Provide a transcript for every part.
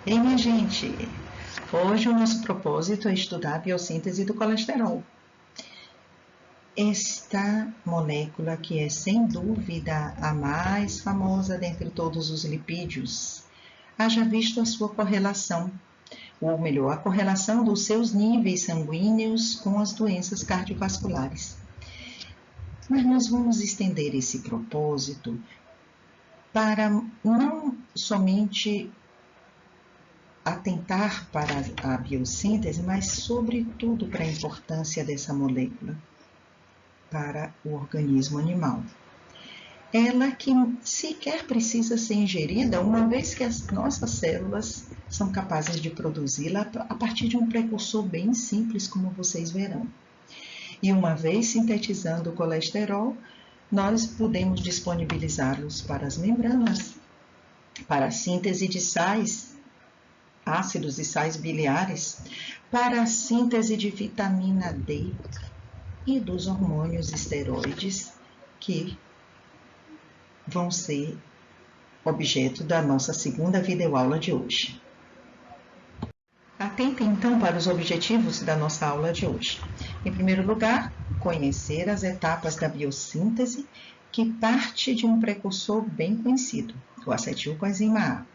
Ei, minha gente, hoje o nosso propósito é estudar a biossíntese do colesterol. Esta molécula que é sem dúvida a mais famosa dentre todos os lipídios, haja visto a sua correlação, ou melhor, a correlação dos seus níveis sanguíneos com as doenças cardiovasculares. Mas nós vamos estender esse propósito para não somente atentar para a biossíntese, mas sobretudo para a importância dessa molécula para o organismo animal. Ela que sequer precisa ser ingerida, uma vez que as nossas células são capazes de produzi-la a partir de um precursor bem simples, como vocês verão. E uma vez sintetizando o colesterol, nós podemos disponibilizá-los para as membranas, para a síntese de sais, ácidos e sais biliares, para a síntese de vitamina D e dos hormônios esteroides que vão ser objeto da nossa segunda videoaula de hoje. Atentem então para os objetivos da nossa aula de hoje. Em primeiro lugar, conhecer as etapas da biossíntese que parte de um precursor bem conhecido, o acetilcoenzima A.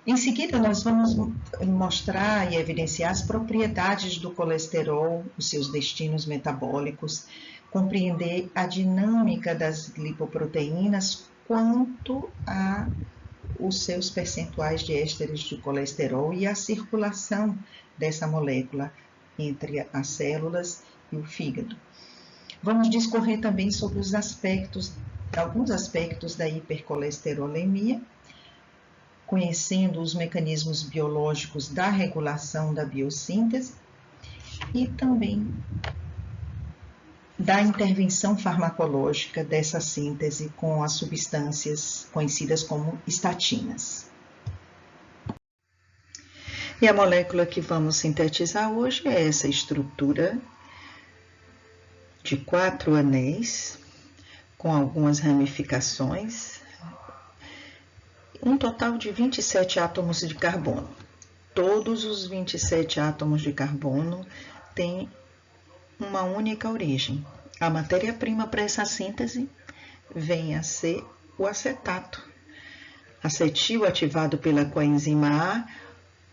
Em seguida, nós vamos mostrar e evidenciar as propriedades do colesterol, os seus destinos metabólicos, compreender a dinâmica das lipoproteínas quanto a os seus percentuais de ésteres de colesterol e a circulação dessa molécula entre as células e o fígado. Vamos discorrer também sobre alguns aspectos da hipercolesterolemia, conhecendo os mecanismos biológicos da regulação da biossíntese e também da intervenção farmacológica dessa síntese com as substâncias conhecidas como estatinas. E a molécula que vamos sintetizar hoje é essa estrutura de 4 anéis, com algumas ramificações, um total de 27 átomos de carbono. Todos os 27 átomos de carbono têm uma única origem. A matéria-prima para essa síntese vem a ser o acetato, acetil ativado pela coenzima A,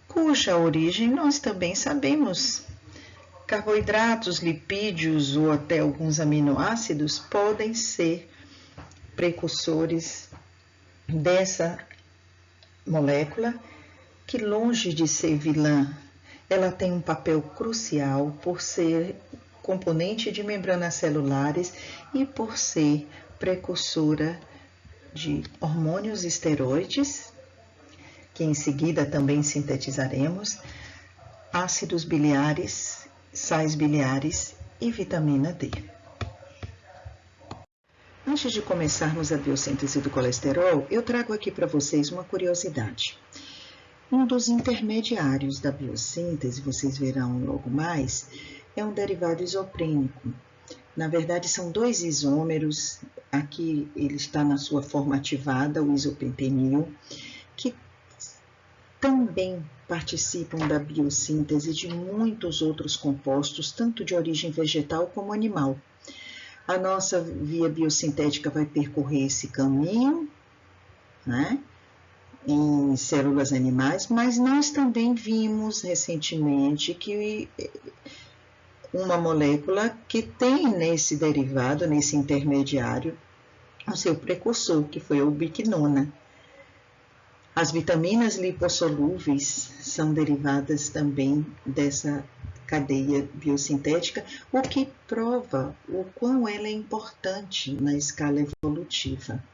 cuja origem nós também sabemos. Carboidratos, lipídios ou até alguns aminoácidos podem ser precursores dessa molécula que, longe de ser vilã, ela tem um papel crucial por ser componente de membranas celulares e por ser precursora de hormônios esteroides, que em seguida também sintetizaremos, ácidos biliares, sais biliares e vitamina D. Antes de começarmos a biossíntese do colesterol, eu trago aqui para vocês uma curiosidade. Um dos intermediários da biossíntese, vocês verão logo mais, é um derivado isoprínico. Na verdade, são 2 isômeros, aqui ele está na sua forma ativada, o isopentenil, que também participam da biossíntese de muitos outros compostos, tanto de origem vegetal como animal. A nossa via biosintética vai percorrer esse caminho, né, em células animais, mas nós também vimos recentemente que uma molécula que tem nesse derivado, nesse intermediário, o seu precursor, que foi a ubiquinona. As vitaminas lipossolúveis são derivadas também dessa cadeia biosintética, o que prova o quão ela é importante na escala evolutiva.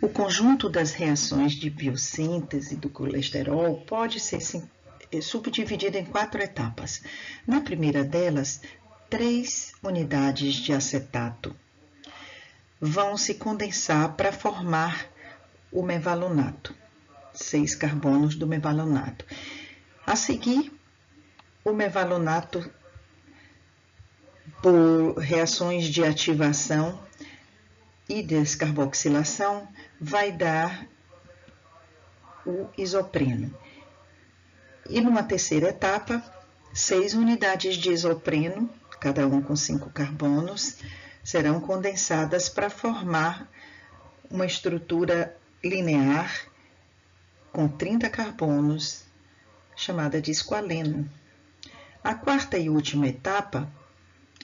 O conjunto das reações de biossíntese do colesterol pode ser subdividido em 4 etapas. Na primeira delas, 3 unidades de acetato vão se condensar para formar o mevalonato, 6 carbonos do mevalonato. A seguir, o mevalonato, por reações de ativação e descarboxilação, vai dar o isopreno. E numa terceira etapa, 6 unidades de isopreno, cada um com 5 carbonos, serão condensadas para formar uma estrutura linear com 30 carbonos, chamada de esqualeno. A quarta e última etapa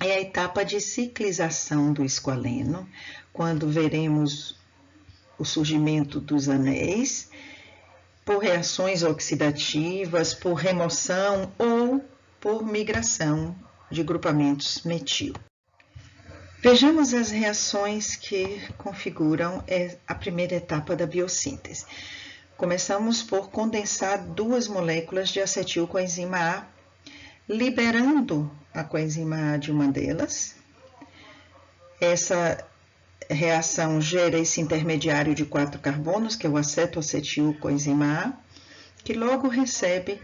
é a etapa de ciclização do esqualeno, quando veremos o surgimento dos anéis por reações oxidativas, por remoção ou por migração de grupamentos metil. Vejamos as reações que configuram a primeira etapa da biossíntese. Começamos por condensar 2 moléculas de acetil coenzima A, liberando a coenzima A de uma delas. Essa reação gera esse intermediário de 4 carbonos, que é o acetoacetil coenzima A, que logo recebe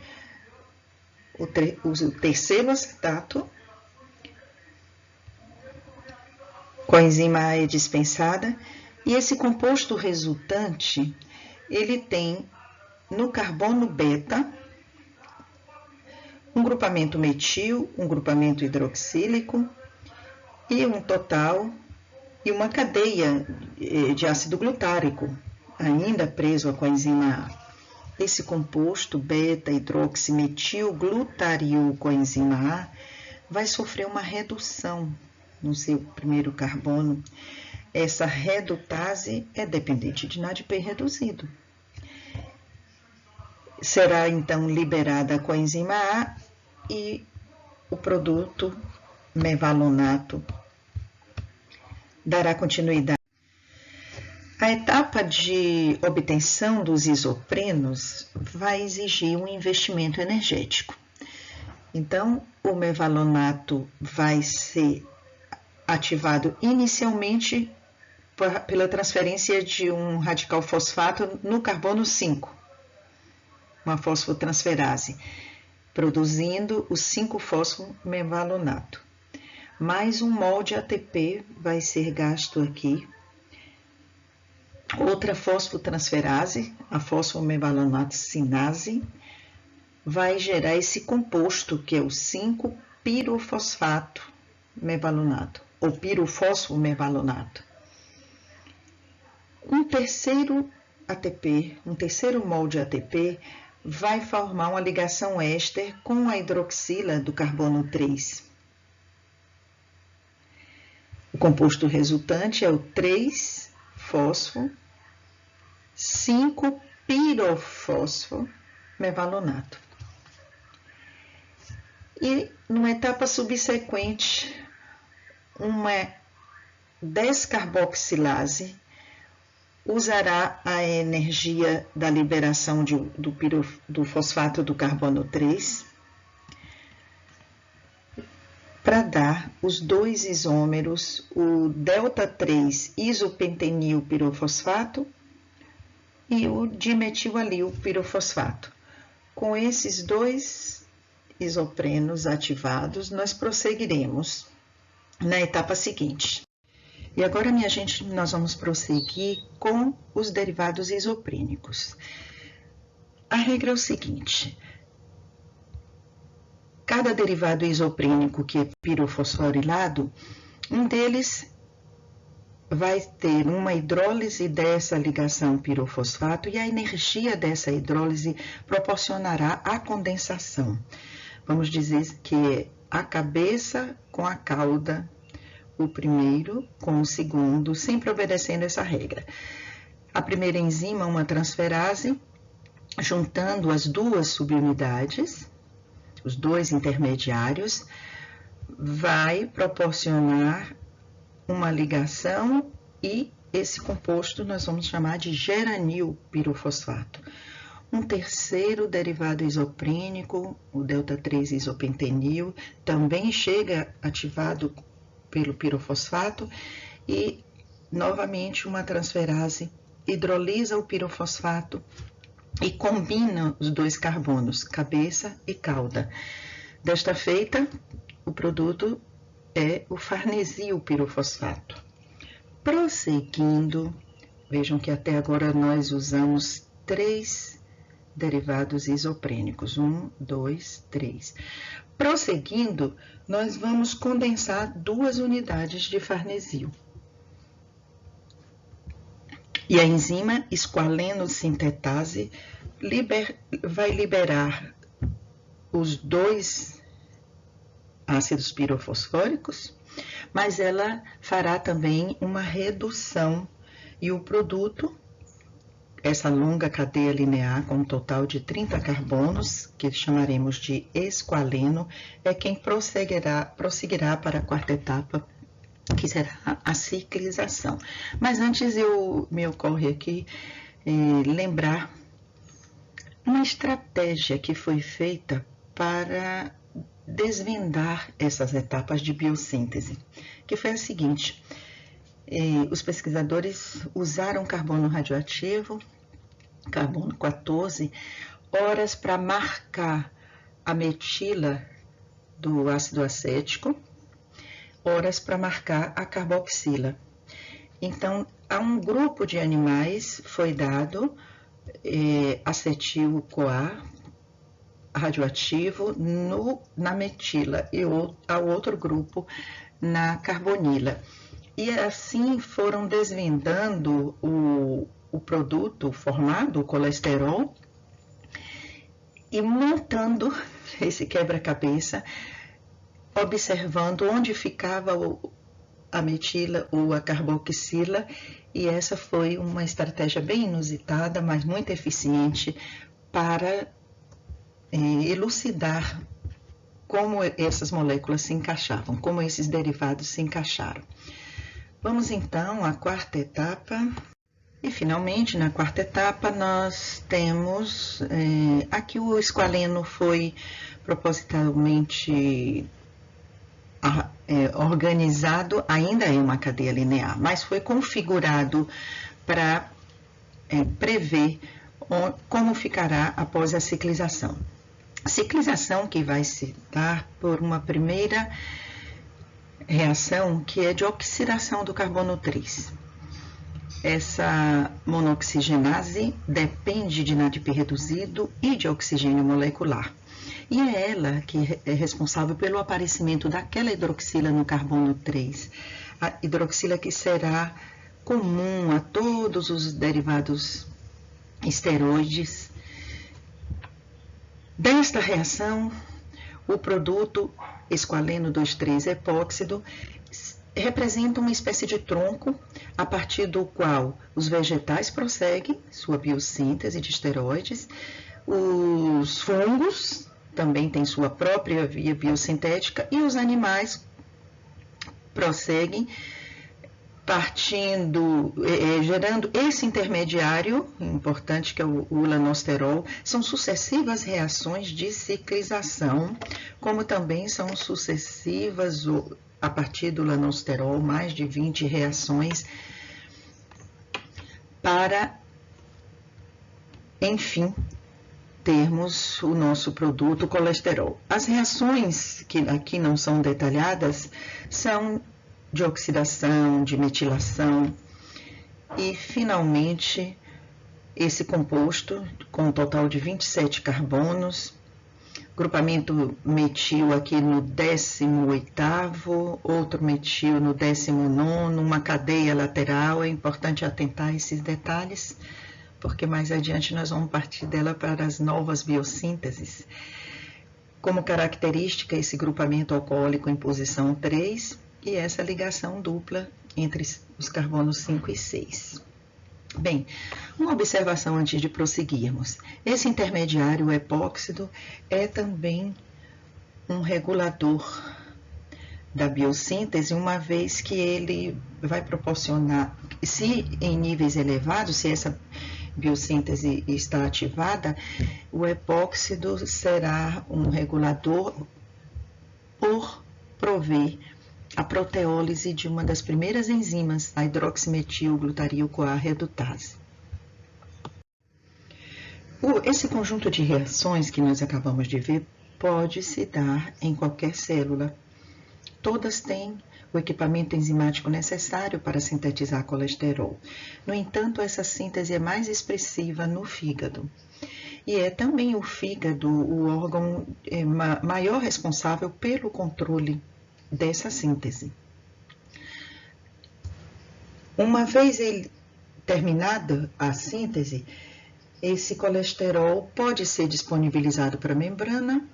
o terceiro acetato. Coenzima A é dispensada e esse composto resultante, ele tem no carbono beta um grupamento metil, um grupamento hidroxílico e um total e uma cadeia de ácido glutárico, ainda preso à coenzima A. Esse composto beta-hidroximetilglutaril-coenzima A vai sofrer uma redução no seu primeiro carbono. Essa redutase é dependente de NADP reduzido. Será então liberada a coenzima A e o produto mevalonato dará continuidade. A etapa de obtenção dos isoprenos vai exigir um investimento energético. Então, o mevalonato vai ser ativado inicialmente pela transferência de um radical fosfato no carbono 5, uma fosfotransferase, produzindo o 5-fosfomevalonato. Mais um mol de ATP vai ser gasto aqui. Outra fosfotransferase, a fosfomevalonato sinase, vai gerar esse composto que é o 5-pirofosfato mevalonato, ou pirofosfomevalonato. Um terceiro ATP, um terceiro mol de ATP, vai formar uma ligação éster com a hidroxila do carbono 3. O composto resultante é o 3-fosfo-5-pirofosfomevalonato. E numa etapa subsequente, uma descarboxilase usará a energia da liberação do fosfato do carbono 3 para dar os 2 isômeros, o delta-3 isopentenil pirofosfato e o dimetilалил pirofosfato. Com esses 2 isoprenos ativados, nós prosseguiremos na etapa seguinte. E agora, minha gente, nós vamos prosseguir com os derivados isoprínicos. A regra é o seguinte: cada derivado isoprínico que é pirofosforilado, um deles vai ter uma hidrólise dessa ligação pirofosfato e a energia dessa hidrólise proporcionará a condensação. Vamos dizer que é a cabeça com a cauda, o primeiro com o segundo, sempre obedecendo essa regra. A primeira enzima, uma transferase, juntando as 2 subunidades, os 2 intermediários, vai proporcionar uma ligação e esse composto nós vamos chamar de geranil pirofosfato. Um terceiro derivado isoprínico, o delta-3 isopentenil, também chega ativado pelo pirofosfato e, novamente, uma transferase hidrolisa o pirofosfato e combina os 2 carbonos, cabeça e cauda. Desta feita, o produto é o farnesil pirofosfato. Prosseguindo, vejam que até agora nós usamos 3 derivados isoprênicos. 1, 2, 3. Prosseguindo, nós vamos condensar 2 unidades de farnesil. E a enzima esqualeno-sintetase vai liberar os 2 ácidos pirofosfóricos, mas ela fará também uma redução e o produto, essa longa cadeia linear com um total de 30 carbonos, que chamaremos de esqualeno, é quem prosseguirá para a quarta etapa, que será a ciclização. Mas antes me ocorre aqui lembrar uma estratégia que foi feita para desvendar essas etapas de biossíntese, que foi a seguinte: os pesquisadores usaram carbono radioativo, carbono 14, horas para marcar a metila do ácido acético, horas para marcar a carboxila. Então, a um grupo de animais foi dado acetil-CoA radioativo na metila e ao outro grupo na carbonila. E assim foram desvendando o produto formado, o colesterol, e montando esse quebra-cabeça, observando onde ficava a metila ou a carboxila, e essa foi uma estratégia bem inusitada, mas muito eficiente para elucidar como essas moléculas se encaixavam, como esses derivados se encaixaram. Vamos então à quarta etapa. E finalmente, na quarta etapa, nós temos aqui o esqualeno foi propositalmente organizado, ainda é uma cadeia linear, mas foi configurado para prever como ficará após a ciclização. Ciclização que vai se dar por uma primeira reação que é de oxidação do carbono 3. Essa monoxigenase depende de NADP reduzido e de oxigênio molecular. E é ela que é responsável pelo aparecimento daquela hidroxila no carbono 3. A hidroxila que será comum a todos os derivados esteroides. Desta reação, o produto esqualeno 2,3-epóxido representa uma espécie de tronco a partir do qual os vegetais prosseguem sua biossíntese de esteroides, os fungos também têm sua própria via biosintética e os animais prosseguem gerando esse intermediário importante que é o lanosterol. São sucessivas reações de ciclização, como também são sucessivas a partir do lanosterol, mais de 20 reações para, enfim, termos o nosso produto colesterol. As reações que aqui não são detalhadas são de oxidação, de metilação e, finalmente, esse composto com um total de 27 carbonos, grupamento metil aqui no 18º, outro metil no 19º, uma cadeia lateral. É importante atentar a esses detalhes, porque mais adiante nós vamos partir dela para as novas biossínteses. Como característica, esse grupamento alcoólico em posição 3 e essa ligação dupla entre os carbonos 5 e 6. Bem, uma observação antes de prosseguirmos. Esse intermediário, o epóxido, é também um regulador da biossíntese, uma vez que ele vai proporcionar, se em níveis elevados, se essa biossíntese está ativada, o epóxido será um regulador por prover a proteólise de uma das primeiras enzimas, a hidroximetil-glutaril-CoA redutase. Esse conjunto de reações que nós acabamos de ver pode se dar em qualquer célula. Todas têm o equipamento enzimático necessário para sintetizar colesterol. No entanto, essa síntese é mais expressiva no fígado. e é também o fígado o órgão maior responsável pelo controle dessa síntese. Uma vez terminada a síntese, esse colesterol pode ser disponibilizado para a membrana,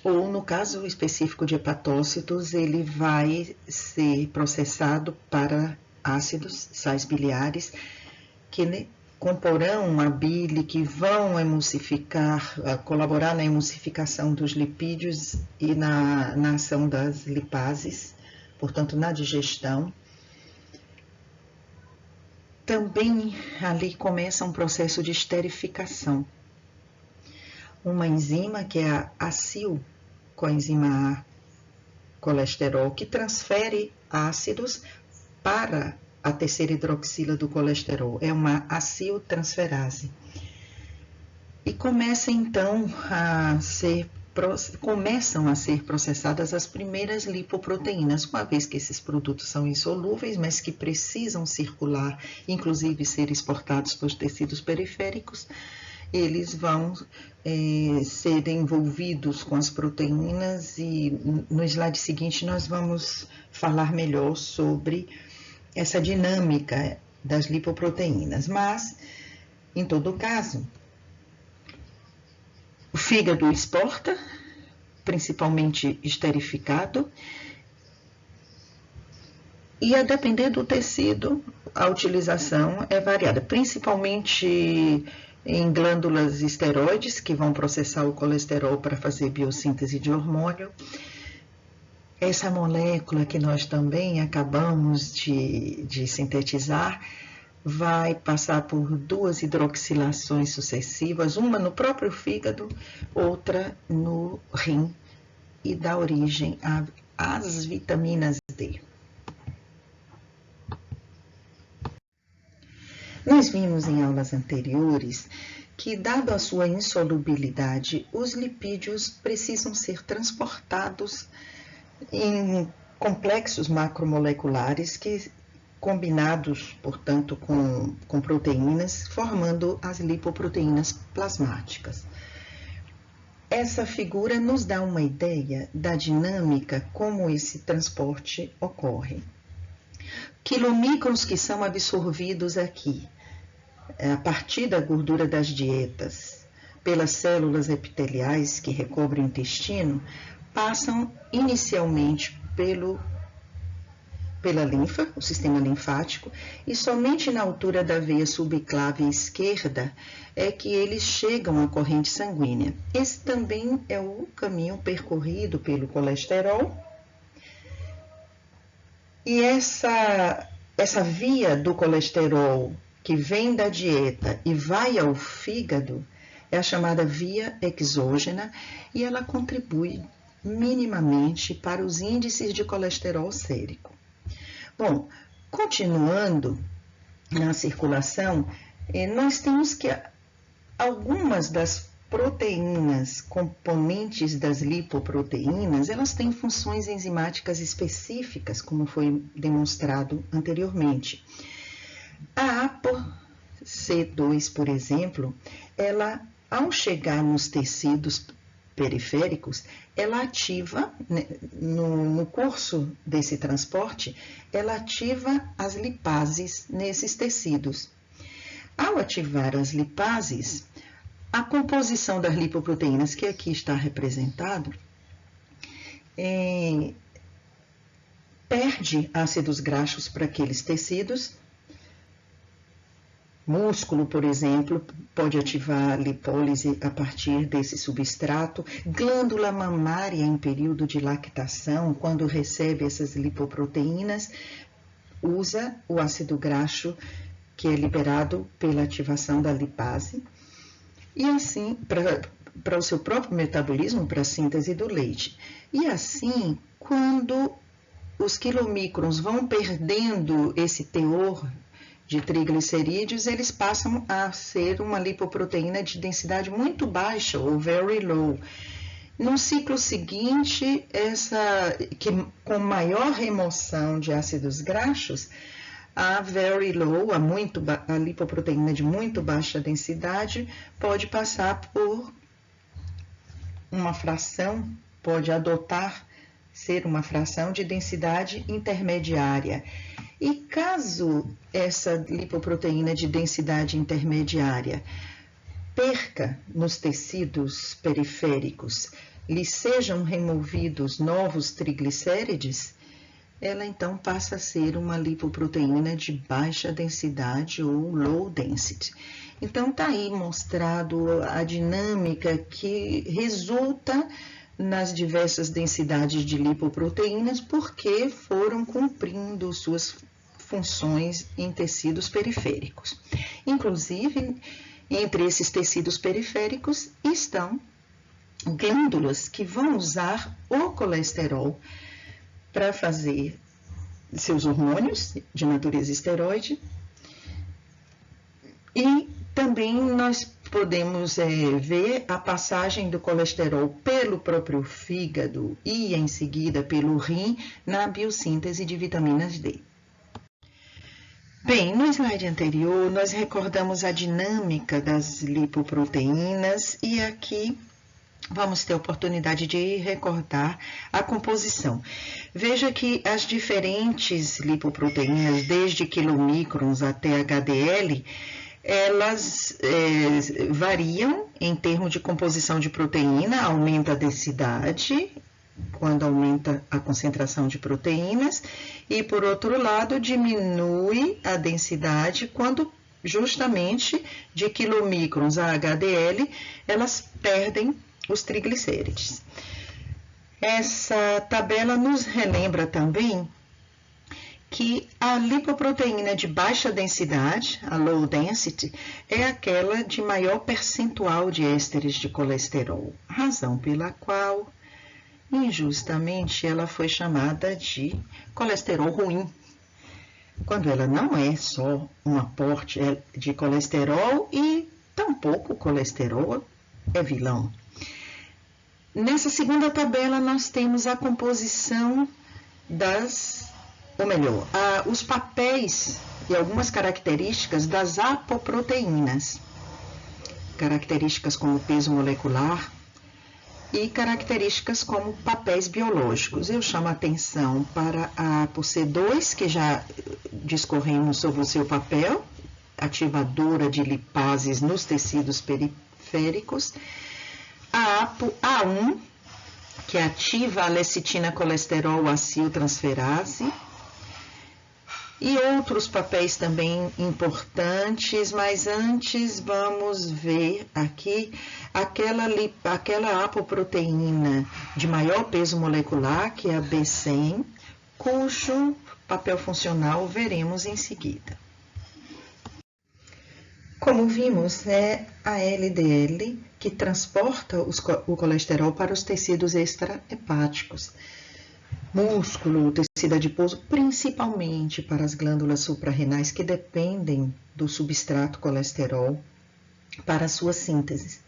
ou no caso específico de hepatócitos, ele vai ser processado para ácidos, sais biliares, que comporão a bile, que vão emulsificar, colaborar na emulsificação dos lipídios e na ação das lipases, portanto, na digestão. Também ali começa um processo de esterificação. Uma enzima que é a acilcoenzima A colesterol, que transfere ácidos para a terceira hidroxila do colesterol. É uma aciltransferase. E começam a ser processadas as primeiras lipoproteínas, uma vez que esses produtos são insolúveis, mas que precisam circular, inclusive ser exportados para os tecidos periféricos, eles vão ser envolvidos com as proteínas, e no slide seguinte nós vamos falar melhor sobre essa dinâmica das lipoproteínas. Mas, em todo caso, o fígado exporta, principalmente esterificado, e a depender do tecido, a utilização é variada, principalmente em glândulas esteroides, que vão processar o colesterol para fazer biossíntese de hormônio. Essa molécula que nós também acabamos de sintetizar vai passar por 2 hidroxilações sucessivas, uma no próprio fígado, outra no rim, e dá origem às vitaminas D. Nós vimos em aulas anteriores que, dado a sua insolubilidade, os lipídios precisam ser transportados em complexos macromoleculares que combinados, portanto, com proteínas, formando as lipoproteínas plasmáticas. Essa figura nos dá uma ideia da dinâmica como esse transporte ocorre. Quilomicrons que são absorvidos aqui, a partir da gordura das dietas, pelas células epiteliais que recobrem o intestino, passam inicialmente pela linfa, o sistema linfático, e somente na altura da veia subclávia esquerda é que eles chegam à corrente sanguínea. Esse também é o caminho percorrido pelo colesterol. E essa via do colesterol que vem da dieta e vai ao fígado é a chamada via exógena, e ela contribui minimamente para os índices de colesterol sérico. Bom, continuando na circulação, nós temos que algumas das proteínas componentes das lipoproteínas, elas têm funções enzimáticas específicas, como foi demonstrado anteriormente. A ApoC2, por exemplo, ela, ao chegar nos tecidos periféricos, ela ativa, no curso desse transporte, ela ativa as lipases nesses tecidos. Ao ativar as lipases, a composição das lipoproteínas, que aqui está representado, perde ácidos graxos para aqueles tecidos. Músculo, por exemplo, pode ativar a lipólise a partir desse substrato. Glândula mamária em período de lactação, quando recebe essas lipoproteínas, usa o ácido graxo que é liberado pela ativação da lipase. E assim, para o seu próprio metabolismo, para a síntese do leite. E assim, quando os quilomicrons vão perdendo esse teor de triglicerídeos, eles passam a ser uma lipoproteína de densidade muito baixa, ou very low. No ciclo seguinte, com maior remoção de ácidos graxos, A very low, a lipoproteína de muito baixa densidade, pode passar por uma fração, pode ser uma fração de densidade intermediária. E caso essa lipoproteína de densidade intermediária perca nos tecidos periféricos, lhe sejam removidos novos triglicérides, ela então passa a ser uma lipoproteína de baixa densidade ou low density. Então está aí mostrado a dinâmica que resulta nas diversas densidades de lipoproteínas, porque foram cumprindo suas funções em tecidos periféricos. Inclusive, entre esses tecidos periféricos estão glândulas que vão usar o colesterol para fazer seus hormônios de natureza esteroide. E também nós podemos ver a passagem do colesterol pelo próprio fígado e em seguida pelo rim na biossíntese de vitaminas D. Bem, no slide anterior nós recordamos a dinâmica das lipoproteínas e aqui vamos ter a oportunidade de recordar a composição. Veja que as diferentes lipoproteínas, desde quilomicrons até HDL, elas variam em termos de composição de proteína, aumenta a densidade quando aumenta a concentração de proteínas e, por outro lado, diminui a densidade quando justamente de quilomicrons a HDL elas perdem os triglicérides. Essa tabela nos relembra também que a lipoproteína de baixa densidade, a low density, é aquela de maior percentual de ésteres de colesterol, razão pela qual, injustamente, ela foi chamada de colesterol ruim, quando ela não é só um aporte de colesterol e tampouco o colesterol é vilão. Nessa segunda tabela, nós temos a composição os papéis e algumas características das apoproteínas, características como peso molecular e características como papéis biológicos. Eu chamo a atenção para a ApoC2, que já discorremos sobre o seu papel, ativadora de lipases nos tecidos periféricos, a ApoA1, que ativa a lecitina colesterol aciltransferase, e outros papéis também importantes, mas antes vamos ver aqui aquela apoproteína de maior peso molecular, que é a B100, cujo papel funcional veremos em seguida. Como vimos, é a LDL que transporta o colesterol para os tecidos extrahepáticos, músculo, tecido adiposo, principalmente para as glândulas suprarrenais que dependem do substrato colesterol para a sua síntese.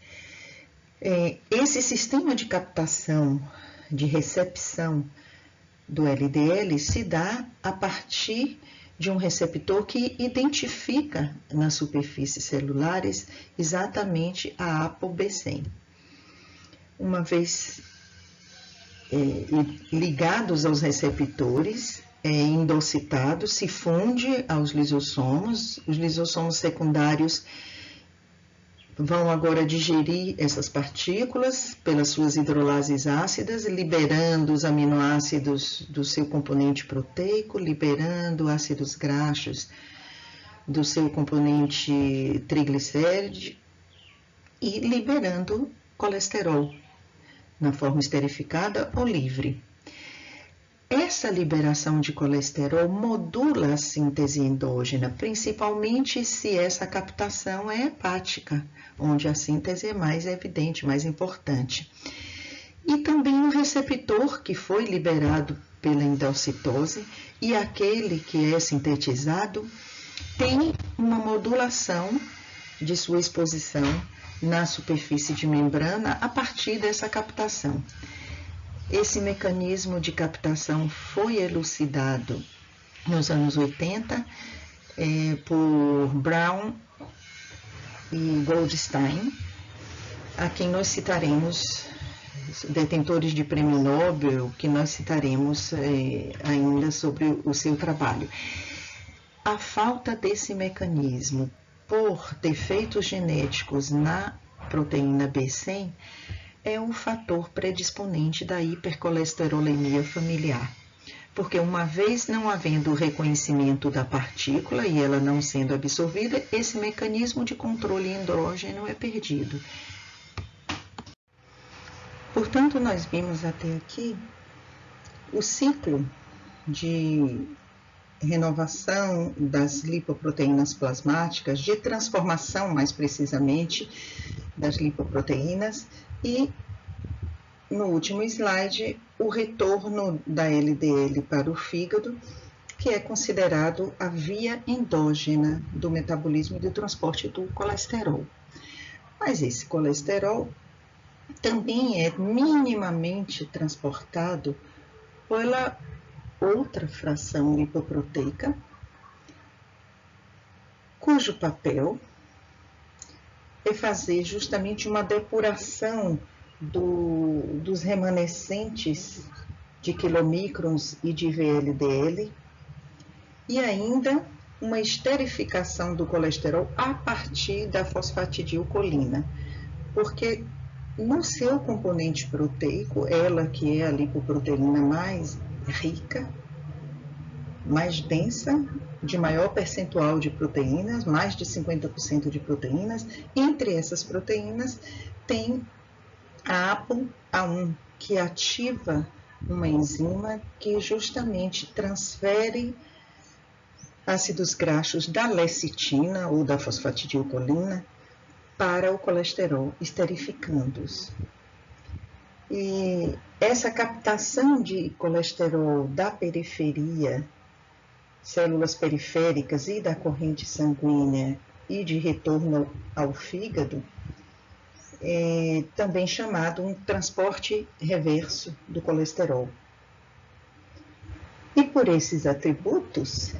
Esse sistema de captação, de recepção do LDL se dá a partir de um receptor que identifica nas superfícies celulares exatamente a ApoB100. Uma vez ligados aos receptores, endocitado, se funde aos lisossomos. Os lisossomos secundários vão agora digerir essas partículas pelas suas hidrolases ácidas, liberando os aminoácidos do seu componente proteico, liberando ácidos graxos do seu componente triglicéride e liberando colesterol na forma esterificada ou livre. Essa liberação de colesterol modula a síntese endógena, principalmente se essa captação é hepática, onde a síntese é mais evidente, mais importante. E também o receptor que foi liberado pela endocitose e aquele que é sintetizado tem uma modulação de sua exposição na superfície de membrana a partir dessa captação. Esse mecanismo de captação foi elucidado nos anos 80, por Brown e Goldstein, a quem nós citaremos, detentores de prêmio Nobel, que nós citaremos ainda sobre o seu trabalho. A falta desse mecanismo por defeitos genéticos na proteína B100 é um fator predisponente da hipercolesterolemia familiar, porque uma vez não havendo o reconhecimento da partícula e ela não sendo absorvida, esse mecanismo de controle endógeno é perdido. Portanto, nós vimos até aqui o ciclo de renovação das lipoproteínas plasmáticas, de transformação, mais precisamente, das lipoproteínas, e no último slide, o retorno da LDL para o fígado, que é considerado a via endógena do metabolismo e do transporte do colesterol. Mas esse colesterol também é minimamente transportado pela outra fração lipoproteica, cujo papel é fazer justamente uma depuração dos remanescentes de quilomicrons e de VLDL e ainda uma esterificação do colesterol a partir da fosfatidilcolina, porque no seu componente proteico, ela que é a lipoproteína mais rica, mais densa, de maior percentual de proteínas, mais de 50% de proteínas. Entre essas proteínas tem a ApoA1, que ativa uma enzima que justamente transfere ácidos graxos da lecitina ou da fosfatidilcolina para o colesterol, esterificando-os. E essa captação de colesterol da periferia, células periféricas e da corrente sanguínea e de retorno ao fígado, é também chamado um transporte reverso do colesterol. E por esses atributos,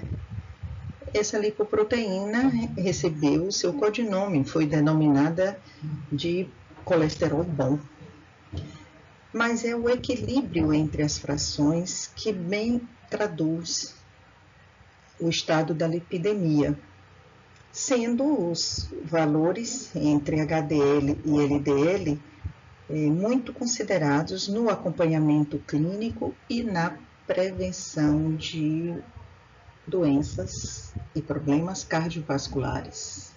essa lipoproteína recebeu o seu codinome, foi denominada de colesterol bom. Mas é o equilíbrio entre as frações que bem traduz o estado da lipidemia, sendo os valores entre HDL e LDL muito considerados no acompanhamento clínico e na prevenção de doenças e problemas cardiovasculares.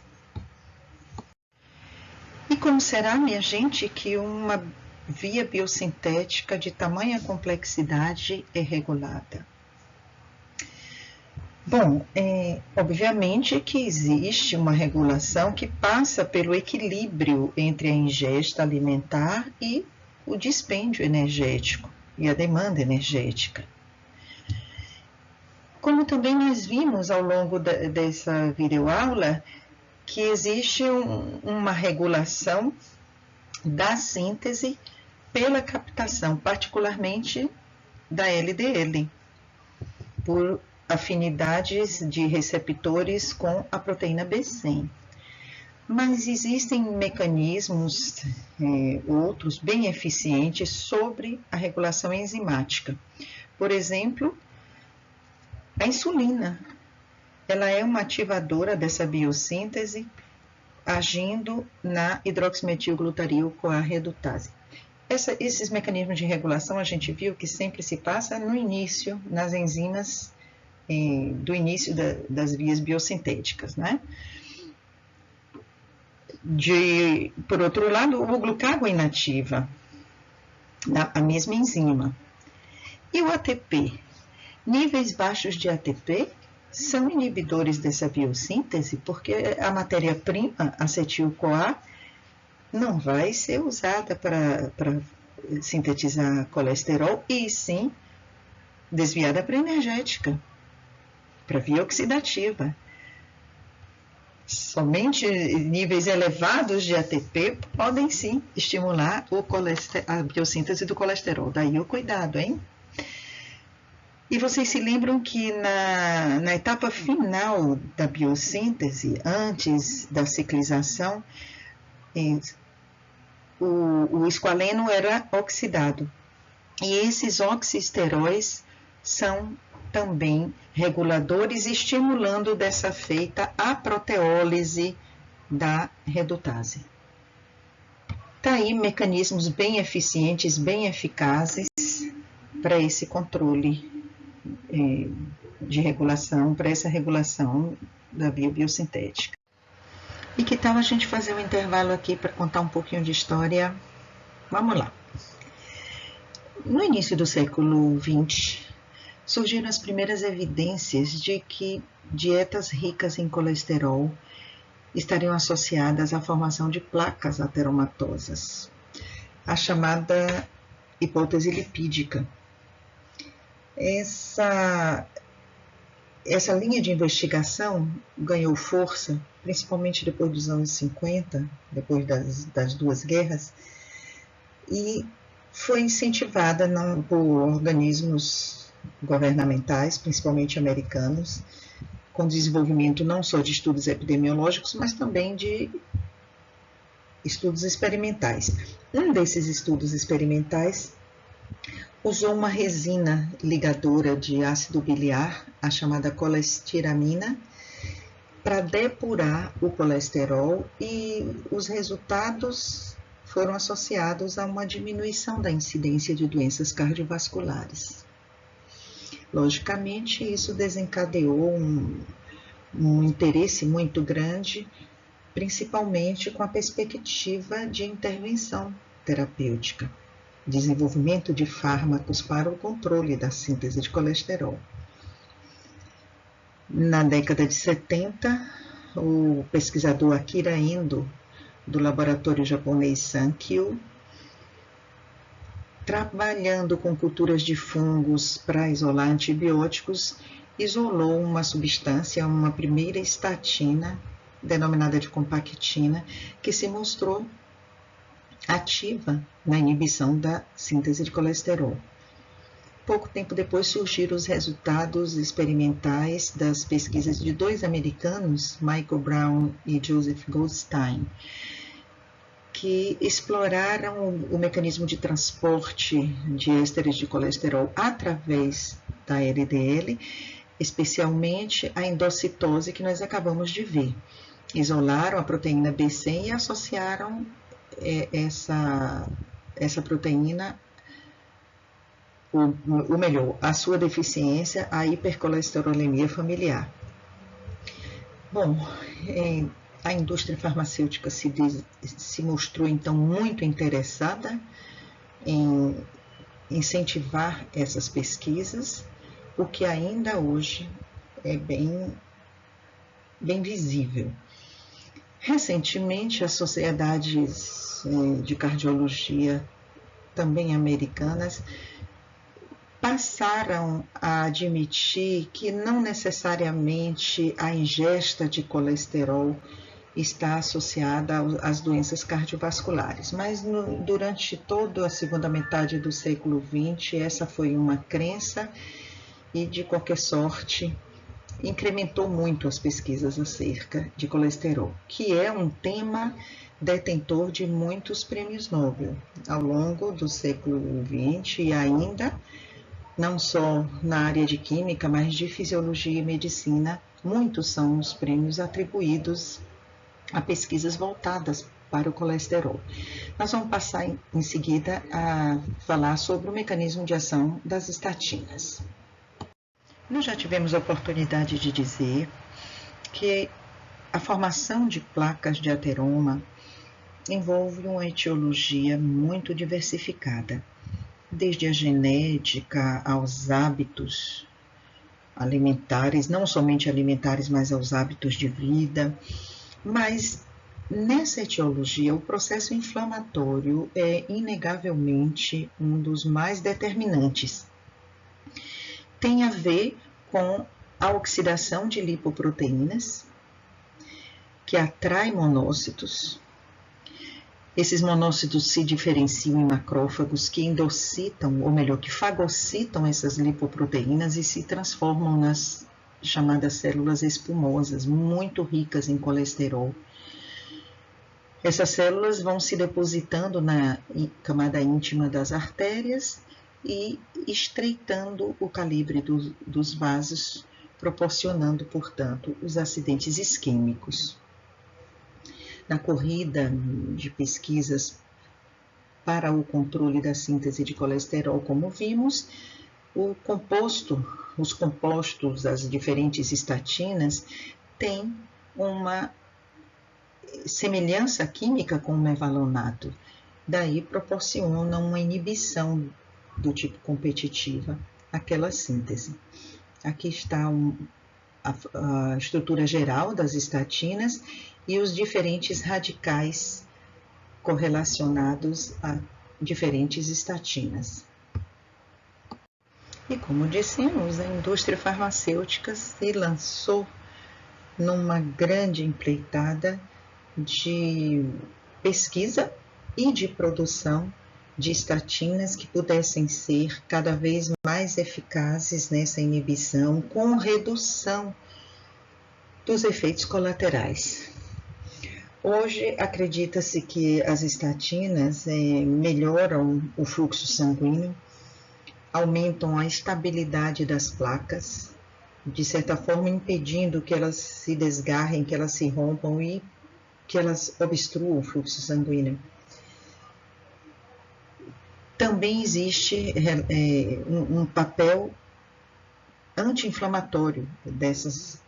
E como será, minha gente, que uma via biosintética de tamanha complexidade é regulada? Bom, obviamente que existe uma regulação que passa pelo equilíbrio entre a ingesta alimentar e o dispêndio energético e a demanda energética. Como também nós vimos ao longo dessa videoaula, que existe uma regulação da síntese pela captação, particularmente da LDL, por afinidades de receptores com a proteína B100. Mas existem mecanismos outros bem eficientes sobre a regulação enzimática. Por exemplo, a insulina, ela é uma ativadora dessa biossíntese, agindo na hidroximetilglutario-CoA redutase. Esses mecanismos de regulação a gente viu que sempre se passa no início, nas enzimas do início das vias biosintéticas, né? Por outro lado, o glucagon inativa, a mesma enzima. E o ATP? Níveis baixos de ATP são inibidores dessa biossíntese, porque a matéria-prima, acetil-CoA, não vai ser usada para sintetizar colesterol, e sim desviada para energética, para via oxidativa. Somente níveis elevados de ATP podem sim estimular a biossíntese do colesterol. Daí o cuidado, hein? E vocês se lembram que na etapa final da biossíntese, antes da ciclização, o esqualeno era oxidado. E esses oxisteróis são também reguladores, estimulando dessa feita a proteólise da redutase. Tá aí mecanismos bem eficientes, bem eficazes para esse controle de regulação, para essa regulação da biosintética. E que tal a gente fazer um intervalo aqui para contar um pouquinho de história? Vamos lá. No início do século XX, surgiram as primeiras evidências de que dietas ricas em colesterol estariam associadas à formação de placas ateromatosas, a chamada hipótese lipídica. Essa linha de investigação ganhou força, principalmente depois dos anos 50, depois das duas guerras, e foi incentivada por organismos governamentais, principalmente americanos, com desenvolvimento não só de estudos epidemiológicos, mas também de estudos experimentais. Um desses estudos experimentais usou uma resina ligadora de ácido biliar, a chamada colestiramina, para depurar o colesterol, e os resultados foram associados a uma diminuição da incidência de doenças cardiovasculares. Logicamente, isso desencadeou um interesse muito grande, principalmente com a perspectiva de intervenção terapêutica, desenvolvimento de fármacos para o controle da síntese de colesterol. Na década de 70, o pesquisador Akira Endo, do laboratório japonês Sankyo, trabalhando com culturas de fungos para isolar antibióticos, isolou uma substância, uma primeira estatina, denominada de compactina, que se mostrou ativa na inibição da síntese de colesterol. Pouco tempo depois surgiram os resultados experimentais das pesquisas de dois americanos, Michael Brown e Joseph Goldstein, que exploraram o mecanismo de transporte de ésteres de colesterol através da LDL, especialmente a endocitose que nós acabamos de ver. Isolaram a proteína B100 e associaram essa proteína, ou melhor, a sua deficiência à hipercolesterolemia familiar. Bom, a indústria farmacêutica se mostrou então muito interessada em incentivar essas pesquisas, o que ainda hoje é bem visível. Recentemente, as sociedades de cardiologia, também americanas, passaram a admitir que não necessariamente a ingesta de colesterol está associada às doenças cardiovasculares, mas durante toda a segunda metade do século XX, essa foi uma crença e, de qualquer sorte, incrementou muito as pesquisas acerca de colesterol, que é um tema detentor de muitos prêmios Nobel ao longo do século XX e ainda não só na área de química, mas de fisiologia e medicina. Muitos são os prêmios atribuídos a pesquisas voltadas para o colesterol. Nós vamos passar em seguida a falar sobre o mecanismo de ação das estatinas. Nós já tivemos a oportunidade de dizer que a formação de placas de ateroma envolve uma etiologia muito diversificada, desde a genética aos hábitos alimentares, não somente alimentares, mas aos hábitos de vida. Mas nessa etiologia, o processo inflamatório é inegavelmente um dos mais determinantes. Tem a ver com a oxidação de lipoproteínas, que atrai monócitos, Esses monócitos se diferenciam em macrófagos que endocitam, ou melhor, que fagocitam essas lipoproteínas e se transformam nas chamadas células espumosas, muito ricas em colesterol. Essas células vão se depositando na camada íntima das artérias e estreitando o calibre dos vasos, proporcionando, portanto, os acidentes isquêmicos. Na corrida de pesquisas para o controle da síntese de colesterol, como vimos, os compostos das diferentes estatinas têm uma semelhança química com o mevalonato, daí proporcionam uma inibição do tipo competitiva àquela síntese. Aqui está a estrutura geral das estatinas e os diferentes radicais correlacionados a diferentes estatinas. E como dissemos, a indústria farmacêutica se lançou numa grande empreitada de pesquisa e de produção de estatinas que pudessem ser cada vez mais eficazes nessa inibição, com redução dos efeitos colaterais. Hoje, acredita-se que as estatinas melhoram o fluxo sanguíneo, aumentam a estabilidade das placas, de certa forma impedindo que elas se desgarrem, que elas se rompam e que elas obstruam o fluxo sanguíneo. Também existe um papel anti-inflamatório dessas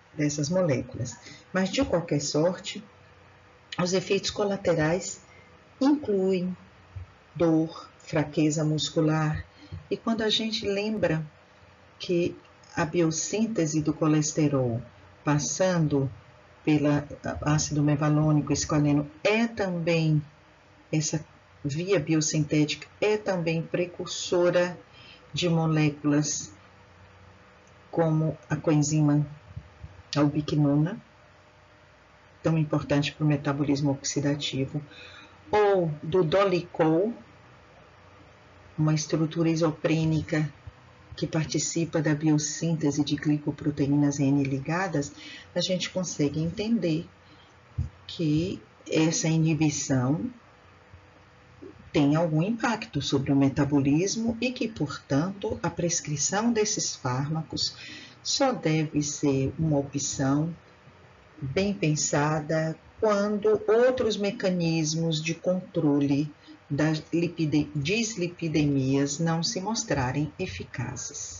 moléculas, mas de qualquer sorte, os efeitos colaterais incluem dor, fraqueza muscular, e quando a gente lembra que a biossíntese do colesterol, passando pelo ácido mevalônico esqualeno, essa via biosintética é também precursora de moléculas como a coenzima albiquinona, tão importante para o metabolismo oxidativo, ou do dolicol, uma estrutura isoprênica que participa da biossíntese de glicoproteínas N-ligadas, a gente consegue entender que essa inibição tem algum impacto sobre o metabolismo e que, portanto, a prescrição desses fármacos só deve ser uma opção bem pensada quando outros mecanismos de controle das dislipidemias não se mostrarem eficazes.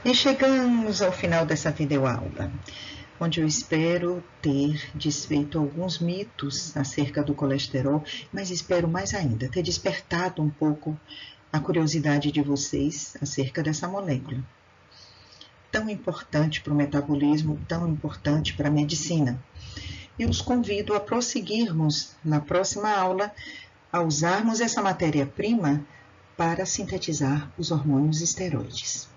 E chegamos ao final dessa videoaula, onde eu espero ter desfeito alguns mitos acerca do colesterol, mas espero mais ainda ter despertado um pouco a curiosidade de vocês acerca dessa molécula, tão importante para o metabolismo, tão importante para a medicina. E os convido a prosseguirmos na próxima aula a usarmos essa matéria-prima para sintetizar os hormônios esteroides.